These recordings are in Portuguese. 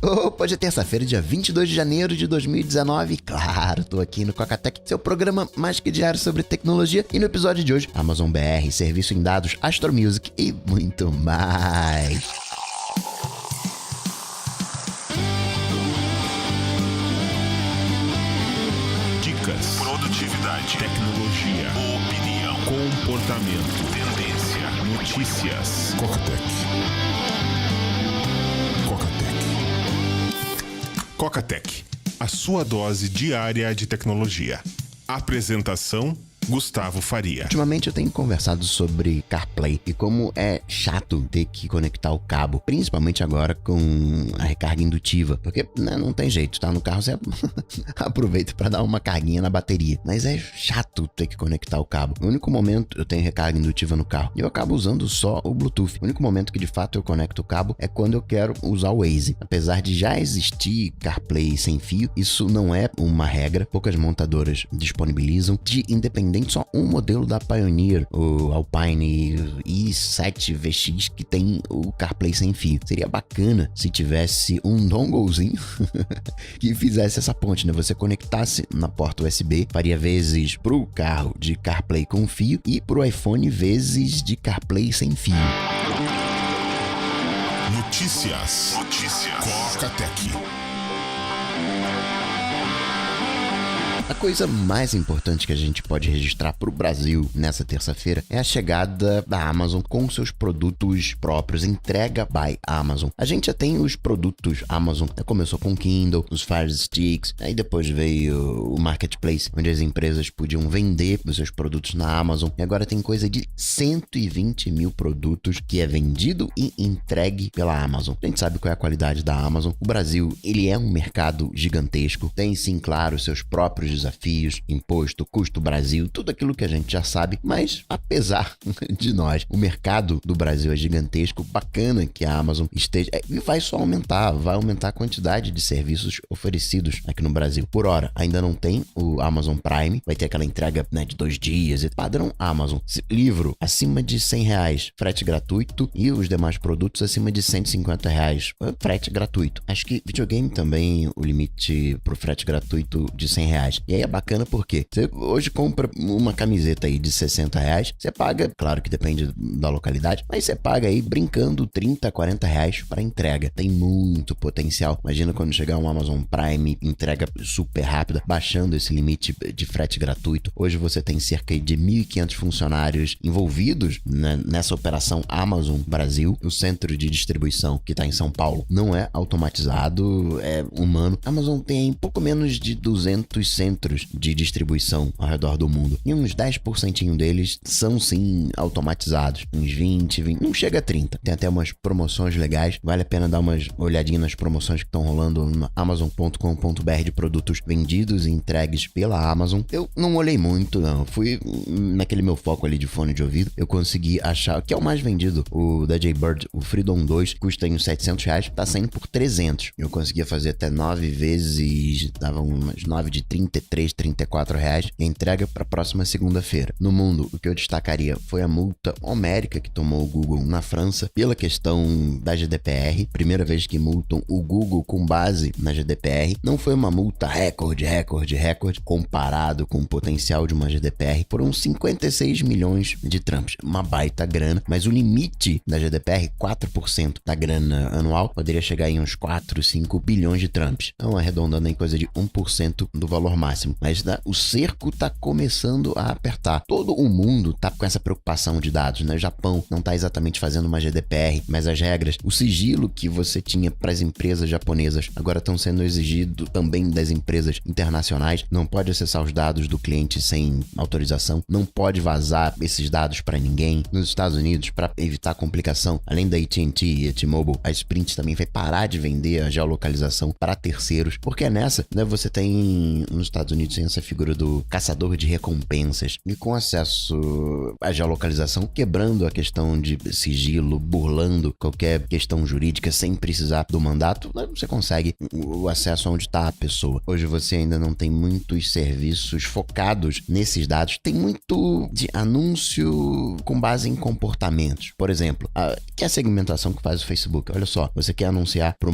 Opa, hoje é terça-feira, dia 22 de janeiro de 2019. Claro, tô aqui no Cocatec, seu programa mais que diário sobre tecnologia. E no episódio de hoje, Amazon BR, serviço em dados, Astro Music e muito mais. Dicas, produtividade, tecnologia, opinião, comportamento, tendência, notícias. Cocatec. Cocatec, a sua dose diária de tecnologia. Apresentação: Gustavo Faria. Ultimamente eu tenho conversado sobre CarPlay e como é chato ter que conectar o cabo, principalmente agora com a recarga indutiva, porque não tem jeito, tá no carro você aproveita para dar uma carguinha na bateria, mas é chato ter que conectar o cabo. No único momento eu tenho recarga indutiva no carro e eu acabo usando só o Bluetooth. O único momento que de fato eu conecto o cabo é quando eu quero usar o Waze. Apesar de já existir CarPlay sem fio, isso não é uma regra, poucas montadoras disponibilizam. De independente, só um modelo da Pioneer, o Alpine i7 VX, que tem o CarPlay sem fio. Seria bacana se tivesse um donglezinho que fizesse essa ponte, né? Você conectasse na porta USB, faria vezes pro carro de CarPlay com fio e pro iPhone vezes de CarPlay sem fio. Notícias. Cocatec. A coisa mais importante que a gente pode registrar para o Brasil nessa terça-feira é a chegada da Amazon com seus produtos próprios, entrega by Amazon. A gente já tem os produtos Amazon, começou com o Kindle, os Fire Sticks, aí depois veio o Marketplace, onde as empresas podiam vender os seus produtos na Amazon, e agora tem coisa de 120 mil produtos que é vendido e entregue pela Amazon. A gente sabe qual é a qualidade da Amazon. O Brasil, ele é um mercado gigantesco, tem sim, claro, seus próprios desafios, imposto, custo Brasil, tudo aquilo que a gente já sabe, mas apesar de nós, o mercado do Brasil é gigantesco, bacana que a Amazon esteja, e vai só aumentar, vai aumentar a quantidade de serviços oferecidos aqui no Brasil. Por hora, ainda não tem o Amazon Prime, vai ter aquela entrega, né, de 2 dias, padrão Amazon. Livro acima de R$100, frete gratuito, e os demais produtos acima de R$150, frete gratuito. Acho que videogame também, o limite pro frete gratuito de R$100. E aí é bacana porque você hoje compra uma camiseta aí de R$60, você paga, claro que depende da localidade, mas você paga aí brincando R$30, R$40 para entrega. Tem muito potencial. Imagina quando chegar um Amazon Prime, entrega super rápida, baixando esse limite de frete gratuito. Hoje você tem cerca de 1.500 funcionários envolvidos, né, nessa operação Amazon Brasil. O centro de distribuição que está em São Paulo não é automatizado, é humano. A Amazon tem pouco menos de 200 centros de distribuição ao redor do mundo. E uns 10% deles são sim automatizados. Uns 20, não chega a 30. Tem até umas promoções legais. Vale a pena dar uma olhadinha nas promoções que estão rolando no amazon.com.br de produtos vendidos e entregues pela Amazon. Eu não olhei muito, não. Fui naquele meu foco ali de fone de ouvido. Eu consegui achar que é o mais vendido. O da Jaybird, o Freedom 2, custa uns R$700. Tá saindo por 300. Eu conseguia fazer até 9 vezes. Dava umas 9 de 33, R$34 e entrega para a próxima segunda-feira. No mundo, o que eu destacaria foi a multa homérica que tomou o Google na França pela questão da GDPR. Primeira vez que multam o Google com base na GDPR. Não foi uma multa recorde comparado com o potencial de uma GDPR. Foram 56 milhões de trumps. Uma baita grana, mas o limite da GDPR, 4% da grana anual, poderia chegar em uns 4, 5 bilhões de trumps. Então, arredondando em coisa de 1% do valor máximo. Mas o cerco tá começando a apertar. Todo o mundo tá com essa preocupação de dados, né? O Japão não tá exatamente fazendo uma GDPR, mas as regras, o sigilo que você tinha para as empresas japonesas agora estão sendo exigido também das empresas internacionais. Não pode acessar os dados do cliente sem autorização, não pode vazar esses dados para ninguém. Nos Estados Unidos, para evitar complicação, além da AT&T e a T-Mobile, a Sprint também vai parar de vender a geolocalização para terceiros, porque nessa, né, você tem nos Estados Estados Unidos tem essa figura do caçador de recompensas e com acesso à geolocalização, quebrando a questão de sigilo, burlando qualquer questão jurídica sem precisar do mandato, você consegue o acesso aonde está a pessoa. Hoje você ainda não tem muitos serviços focados nesses dados. Tem muito de anúncio com base em comportamentos. Por exemplo, que é a segmentação que faz o Facebook. Olha só, você quer anunciar para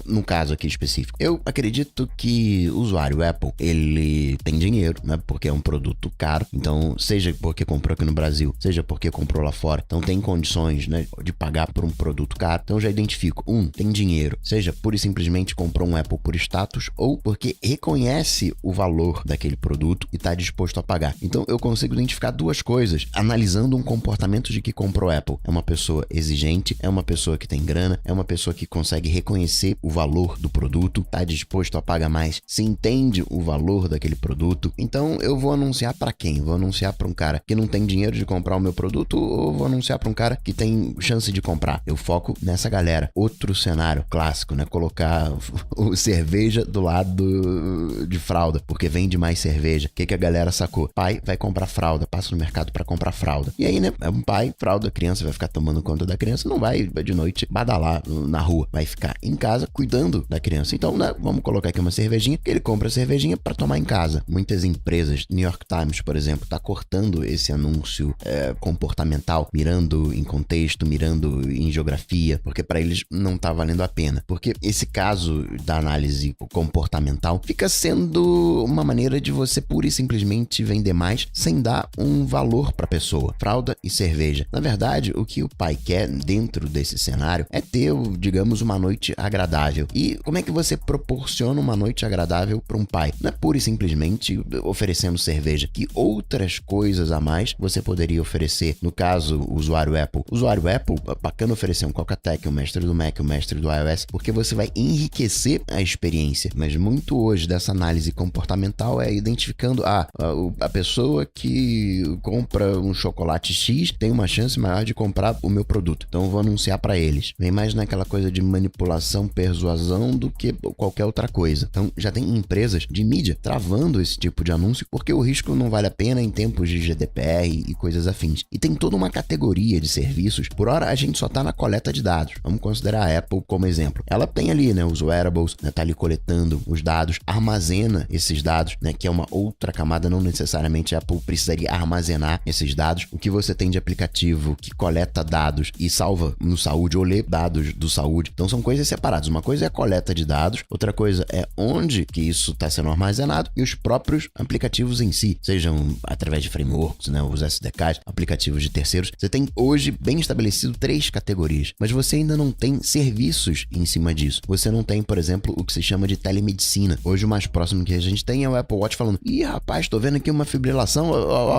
num caso aqui específico. Eu acredito que o usuário Apple, ele tem dinheiro, né? Porque é um produto caro. Então, seja porque comprou aqui no Brasil, seja porque comprou lá fora. Então, tem condições, né, de pagar por um produto caro. Então, eu já identifico. Tem dinheiro. Seja pura e simplesmente comprou um Apple por status ou porque reconhece o valor daquele produto e está disposto a pagar. Então, eu consigo identificar duas coisas analisando um comportamento de que comprou Apple. É uma pessoa exigente, é uma pessoa que tem grana, é uma pessoa que consegue reconhecer o valor do produto, está disposto a pagar mais, se entende o valor daquele produto. Então, eu vou anunciar para quem? Vou anunciar para um cara que não tem dinheiro de comprar o meu produto ou vou anunciar para um cara que tem chance de comprar? Eu foco nessa galera. Outro cenário clássico, né? Colocar o cerveja do lado de fralda, porque vende mais cerveja. O que a galera sacou? Pai vai comprar fralda, passa no mercado para comprar fralda. E aí, né? É um pai, fralda, a criança vai ficar tomando conta da criança, não vai de noite badalar na rua, vai ficar em casa cuidando da criança. Então, né? Vamos colocar aqui uma cervejinha, que ele compra a cervejinha para tomar em casa. Muitas empresas, New York Times, por exemplo, tá cortando esse anúncio comportamental, mirando em contexto, mirando em geografia, porque para eles não tá valendo a pena. Porque esse caso da análise comportamental fica sendo uma maneira de você pura e simplesmente vender mais sem dar um valor para a pessoa. Fralda e cerveja. Na verdade, o que o pai quer dentro desse cenário é ter, digamos, uma noite agradável. E como é que você proporciona uma noite agradável para um pai? Não é pura e simplesmente oferecendo cerveja. Que outras coisas a mais você poderia oferecer? No caso, o usuário Apple. O usuário Apple, bacana oferecer um Coca-Tech, um mestre do Mac, um mestre do iOS, porque você vai enriquecer a experiência. Mas muito hoje dessa análise comportamental é identificando a pessoa que compra um chocolate X tem uma chance maior de comprar o meu produto. Então eu vou anunciar para eles. Vem mais naquela coisa de manipulação, persuasão do que qualquer outra coisa. Então já tem empresas de mídia travando esse tipo de anúncio porque o risco não vale a pena em tempos de GDPR e coisas afins. E tem toda uma categoria de serviços. Por hora a gente só tá na coleta de dados. Vamos considerar a Apple como exemplo. Ela tem ali, né, os wearables, né, tá ali coletando os dados, armazena esses dados, né, que é uma outra camada, não necessariamente a Apple precisaria armazenar esses dados. O que você tem de aplicativo que coleta dados e salva no saúde ou lê dados do saúde. Então são coisas separadas. Uma coisa é a coleta de dados, outra coisa é onde que isso está sendo armazenado e os próprios aplicativos em si, sejam através de frameworks, né, os SDKs, aplicativos de terceiros. Você tem hoje bem estabelecido 3 categorias, mas você ainda não tem serviços em cima disso. Você não tem, por exemplo, o que se chama de telemedicina. Hoje o mais próximo que a gente tem é o Apple Watch falando: ih, rapaz, tô vendo aqui uma fibrilação,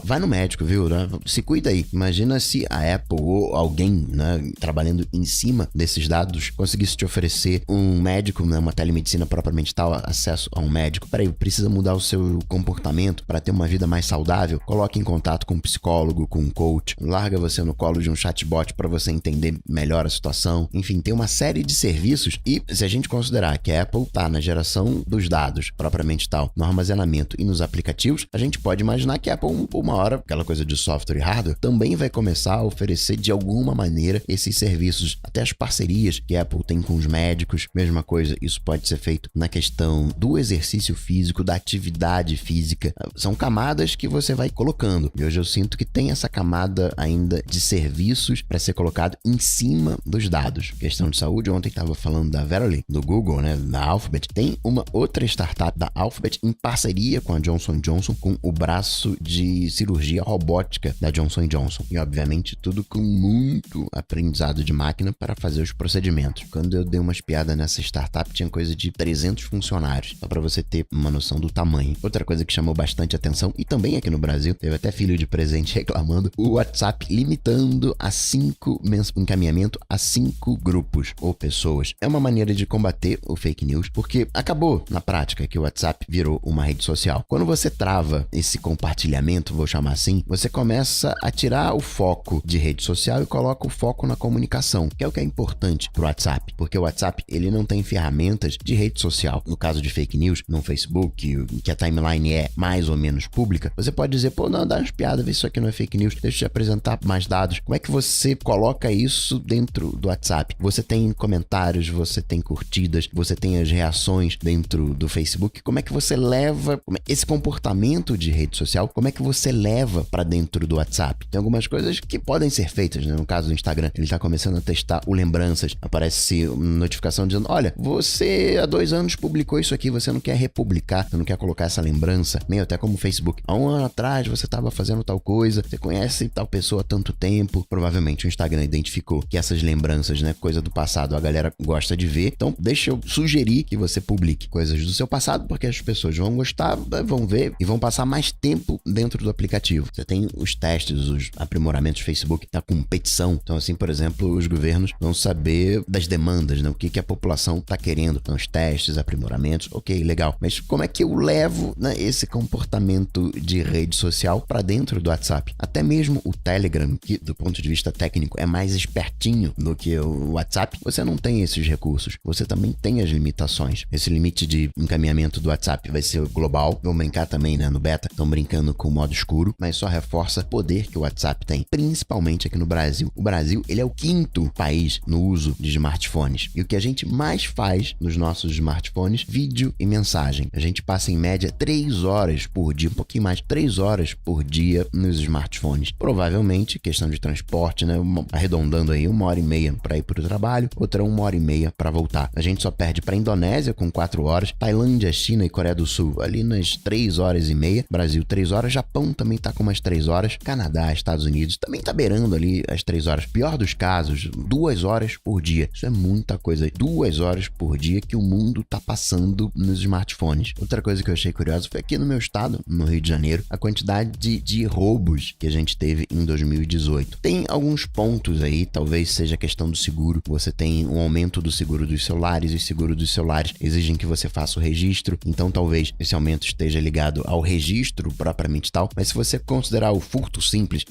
vai no médico, viu? Se cuida aí. Imagina se a Apple ou alguém, né, trabalhando em cima desses dados conseguisse te oferecer um médico, né, uma telemedicina propriamente tal, acesso a um médico. Peraí, precisa mudar o seu comportamento para ter uma vida mais saudável? Coloque em contato com um psicólogo, com um coach, larga você no colo de um chatbot para você entender melhor a situação. Enfim, tem uma série de serviços e se a gente considerar que a Apple tá na geração dos dados propriamente tal, no armazenamento e nos aplicativos, a gente pode imaginar que a Apple, uma hora, aquela coisa de software e hardware, também vai começar a oferecer de alguma maneira esses serviços. Até as parcerias que a Apple tem com os médicos, mesma coisa, isso pode ser feito na questão do exercício físico, da atividade física. São camadas que você vai colocando. E hoje eu sinto que tem essa camada ainda de serviços para ser colocado em cima dos dados. Questão de saúde, ontem estava falando da Verily, do Google, né, da Alphabet. Tem uma outra startup da Alphabet em parceria com a Johnson & Johnson, com o braço de cirurgia robótica da Johnson & Johnson. E, obviamente, tudo com muito aprendizado de máquina para fazer os procedimentos. Quando eu dei uma espiada nessa startup, tinha coisa de 300 funcionários, só para você ter uma noção do tamanho. Outra coisa que chamou bastante atenção, e também aqui no Brasil, teve até filho de presente reclamando, o WhatsApp limitando a 5 encaminhamento a 5 grupos ou pessoas. É uma maneira de combater o fake news, porque acabou na prática que o WhatsApp virou uma rede social. Quando você trava esse compartilhamento, vou chamar assim, você começa a tirar o foco de rede social e coloca o foco na comunicação, que é o que é importante pro WhatsApp, porque o WhatsApp, ele não tem ferramentas de rede social. No caso de fake news, no Facebook, Facebook, que a timeline é mais ou menos pública, você pode dizer, pô, não, dá umas piadas, vê se isso aqui não é fake news, deixa eu te apresentar mais dados. Como é que você coloca isso dentro do WhatsApp? Você tem comentários, você tem curtidas, você tem as reações dentro do Facebook. Como é que você leva esse comportamento de rede social, como é que você leva para dentro do WhatsApp? Tem algumas coisas que podem ser feitas, né? No caso do Instagram, ele tá começando a testar o lembranças. Aparece notificação dizendo, olha, você há 2 anos publicou isso aqui, você não quer republicar, você não quer colocar essa lembrança, meio até como o Facebook. Há 1 ano atrás você estava fazendo tal coisa, você conhece tal pessoa há tanto tempo. Provavelmente o Instagram identificou que essas lembranças, né, coisa do passado, a galera gosta de ver. Então, deixa eu sugerir que você publique coisas do seu passado, porque as pessoas vão gostar, vão ver e vão passar mais tempo dentro do aplicativo. Você tem os testes, os aprimoramentos do Facebook da competição. Então, assim, por exemplo, os governos vão saber das demandas, né? O que a população está querendo. Então, os testes, aprimoramentos, ok, legal. Mas como é que eu levo, né, esse comportamento de rede social para dentro do WhatsApp? Até mesmo o Telegram, que do ponto de vista técnico é mais espertinho do que o WhatsApp, você não tem esses recursos. Você também tem as limitações. Esse limite de encaminhamento do WhatsApp vai ser global. Vão brincar também, né, no beta. Estão brincando com o modo escuro, mas só reforça o poder que o WhatsApp tem, principalmente aqui no Brasil. O Brasil, ele é o 5º país no uso de smartphones. E o que a gente mais faz nos nossos smartphones, vídeo e mensagem. A gente passa em média 3 horas por dia, um pouquinho mais, 3 horas por dia nos smartphones. Provavelmente, questão de transporte, né, arredondando aí 1h30 para ir para o trabalho, outra 1h30 para voltar. A gente só perde para a Indonésia com 4 horas, Tailândia, China e Coreia do Sul ali nas 3h30, Brasil 3 horas, Japão também tá com umas 3 horas, Canadá, Estados Unidos também tá beirando ali as 3 horas. Pior dos casos, 2 horas por dia. Isso é muita coisa. 2 horas por dia que o mundo tá passando nos smartphones. Outra coisa que eu achei curiosa foi aqui no meu estado, no Rio de Janeiro, a quantidade de roubos que a gente teve em 2018. Tem alguns pontos aí, talvez seja a questão do seguro. Você tem um aumento do seguro dos celulares, e o seguro dos celulares exigem que você faça o registro, então talvez esse aumento esteja ligado ao registro propriamente tal, mas se você considerar o furto simples,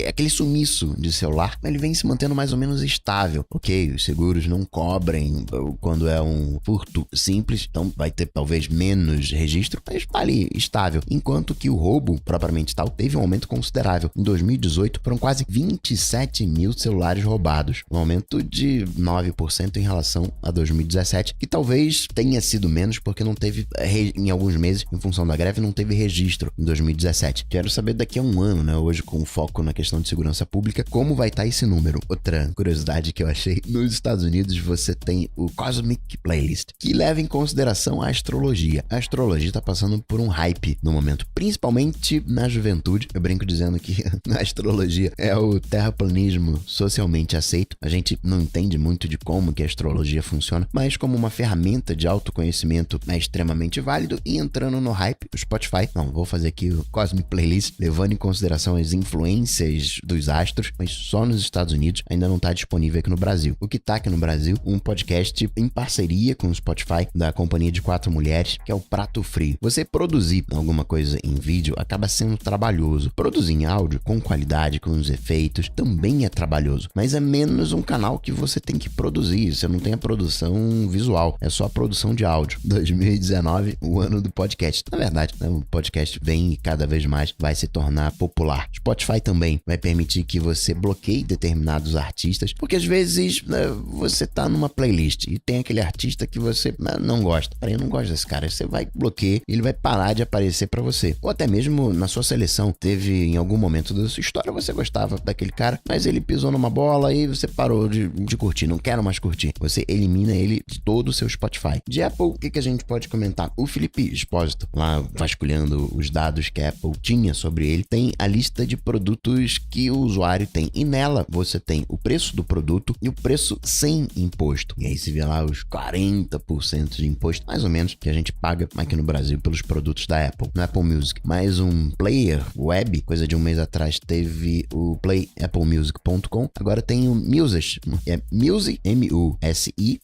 aquele sumiço de celular, ele vem se mantendo mais ou menos estável. Ok, os seguros não cobrem quando é um furto simples, então vai ter talvez menos registro, mas tá ali estável. Enquanto que o roubo propriamente tal teve um aumento considerável. Em 2018 foram quase 27 mil celulares roubados, um aumento de 9% em relação a 2017, que talvez tenha sido menos porque não teve, em alguns meses, em função da greve, não teve registro em 2017. Quero saber daqui a um ano, né, hoje com foco na questão de segurança pública, como vai estar esse número. Outra curiosidade que eu achei, nos Estados Unidos você tem o Cosmic Playlist, que leva em consideração a astrologia. A astrologia está passando por um hype no momento, principalmente na juventude. Eu brinco dizendo que a astrologia é o terraplanismo socialmente aceito. A gente não entende muito de como que a astrologia funciona, mas como uma ferramenta de autoconhecimento é extremamente válido. E entrando no hype, o Spotify, não, vou fazer aqui o Cosmic Playlist, levando em consideração as influências dos astros, mas só nos Estados Unidos, ainda não está disponível aqui no Brasil. O que está aqui no Brasil, um podcast em parceria com o Spotify, da companhia de 4 mulheres, que é o Prato Frio. Você produzir alguma coisa em vídeo acaba sendo trabalhoso. Produzir em áudio, com qualidade, com os efeitos, também é trabalhoso, mas é menos um canal que você tem que produzir, você não tem a produção visual, é só a produção de áudio. 2019, o ano do podcast. Na verdade, né, o podcast vem e cada vez mais vai se tornar popular. Spotify também vai permitir que você bloqueie determinados artistas, porque às vezes, né, você tá numa playlist e tem aquele artista que você não gosta. Eu não gosto desse cara. Você vai bloquear, ele vai parar de aparecer pra você. Ou até mesmo na sua seleção, teve em algum momento da sua história, você gostava daquele cara, mas ele pisou numa bola e você parou de curtir, não quero mais curtir. Você elimina ele de todo o seu Spotify. De Apple, o que a gente pode comentar? O Felipe Espósito, lá vasculhando os dados que a Apple tinha sobre ele, tem a lista de produtos que o usuário tem. E nela você tem o preço do produto e o preço sem imposto. E aí se vê lá os 40% de imposto, mais ou menos, que a gente paga aqui no Brasil pelos produtos da Apple. No Apple Music, mais um player web, coisa de um mês atrás teve o playapplemusic.com, agora tem o Music, é Music, M-U-S-I.sh,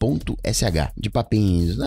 de papinhos,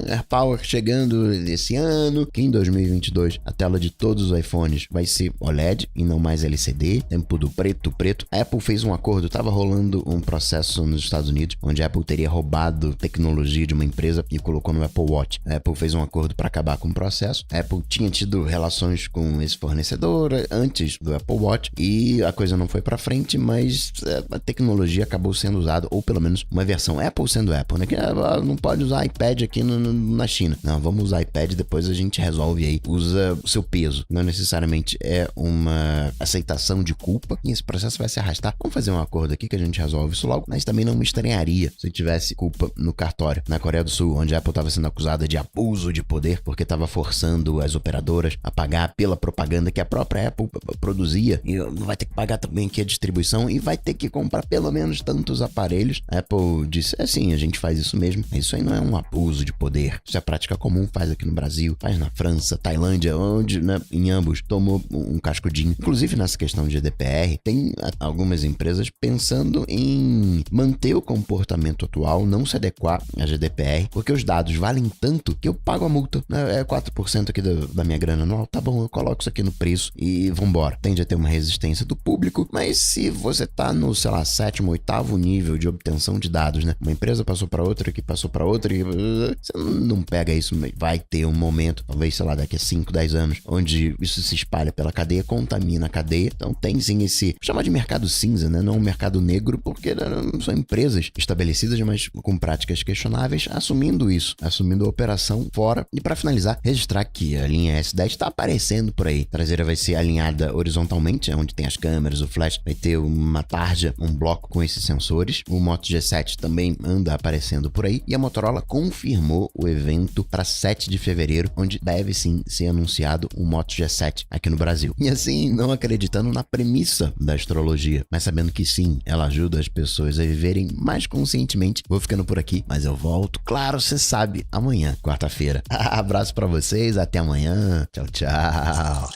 AirPower chegando esse ano, que em 2022 a tela de todos os iPhones vai ser OLED e não mais LCD, tempo do preto. A Apple fez um acordo, estava rolando um processo nos Estados Unidos, onde a Apple teria roubado tecnologia de uma empresa e colocou no Apple Watch. A Apple fez um acordo acordo para acabar com o processo. A Apple tinha tido relações com esse fornecedor antes do Apple Watch e a coisa não foi para frente, mas a tecnologia acabou sendo usada, ou pelo menos uma versão Apple sendo Apple, né? Que não pode usar iPad aqui na China. Não, vamos usar iPad, depois a gente resolve aí. Usa o seu peso. Não necessariamente é uma aceitação de culpa e esse processo vai se arrastar. Vamos fazer um acordo aqui que a gente resolve isso logo, mas também não me estranharia se tivesse culpa no cartório. Na Coreia do Sul, onde a Apple estava sendo acusada de abuso de poder porque estava forçando as operadoras a pagar pela propaganda que a própria Apple produzia, e vai ter que pagar também aqui a distribuição e vai ter que comprar pelo menos tantos aparelhos. A Apple disse, sim, a gente faz isso mesmo. Isso aí não é um abuso de poder. Isso é prática comum, faz aqui no Brasil, faz na França, Tailândia, onde, né, em ambos tomou um cascudinho. Inclusive nessa questão de GDPR, tem algumas empresas pensando em manter o comportamento atual, não se adequar à GDPR, porque os dados valem tanto que eu pago a multa, né? É 4% aqui da minha grana anual, tá bom, eu coloco isso aqui no preço e vambora. Tende a ter uma resistência do público, mas se você tá no, sei lá, 7º, 8º nível de obtenção de dados, né? Uma empresa passou para outra, que passou para outra, e você não pega isso, vai ter um momento, talvez, sei lá, daqui a 5, 10 anos, onde isso se espalha pela cadeia, contamina a cadeia. Então tem sim esse, chamar de mercado cinza, né? Não um mercado negro, porque são empresas estabelecidas, mas com práticas questionáveis, assumindo isso, assumindo a operação fora. E para finalizar, registrar que a linha S10 está aparecendo por aí. A traseira vai ser alinhada horizontalmente, onde tem as câmeras, o flash, vai ter uma tarja, um bloco com esses sensores. O Moto G7 também anda aparecendo por aí. E a Motorola confirmou o evento para 7 de fevereiro, onde deve sim ser anunciado o Moto G7 aqui no Brasil. E assim, não acreditando na premissa da astrologia, mas sabendo que sim, ela ajuda as pessoas a viverem mais conscientemente. Vou ficando por aqui, mas eu volto, claro, você sabe, amanhã, quarta-feira. Abraço pra vocês, até amanhã. Tchau, tchau.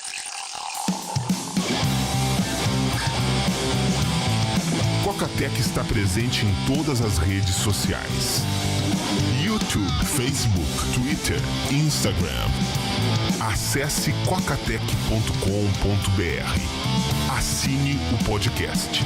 Coca-Tech está presente em todas as redes sociais: YouTube, Facebook, Twitter, Instagram. Acesse cocatec.com.br. Assine o podcast.